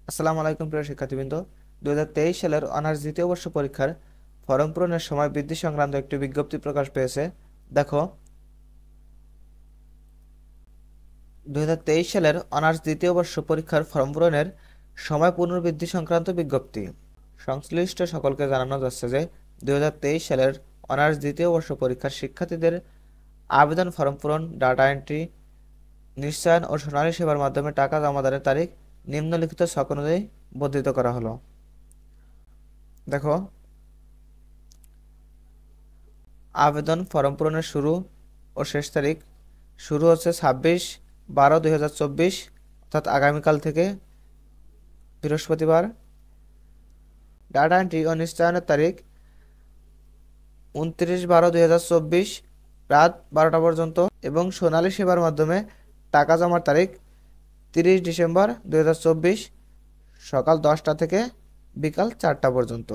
আসসালামু আলাইকুম প্রিয় শিক্ষার্থীবৃন্দ। 2023 সালের অনার্স দ্বিতীয় বর্ষ পরীক্ষার ফরম পূরণের সময় বৃদ্ধি সংক্রান্ত একটি বিজ্ঞপ্তি প্রকাশ পেয়েছে। দেখো, 2023 সালের অনার্স দ্বিতীয় বর্ষ পরীক্ষার ফরম পূরণের সময় পুনর্বৃদ্ধি সংক্রান্ত বিজ্ঞপ্তি। সংশ্লিষ্ট সকলকে জানানো যাচ্ছে যে 2023 সালের অনার্স দ্বিতীয় বর্ষ পরীক্ষার শিক্ষার্থীদের আবেদন ফরম পূরণ, ডাটা এন্ট্রি, নিশ্চয়ন ও সোনালী সেবার মাধ্যমে টাকা জমাদানের তারিখ নিম্নলিখিত ছক অনুযায়ী বর্ধিত করা হলো। দেখো, আবেদন ফরম পূরণের শুরু ও শেষ তারিখ শুরু হচ্ছে 26/12/2024, অর্থাৎ আগামীকাল থেকে বৃহস্পতিবার। ডাটা এন্ট্রি ও নিশ্চয়নের তারিখ 29/12/2024 রাত 12টা পর্যন্ত এবং সোনালী সেবার মাধ্যমে টাকা জমার তারিখ 30 ডিসেম্বর 2024 সকাল 10টা থেকে বিকাল 4টা পর্যন্ত।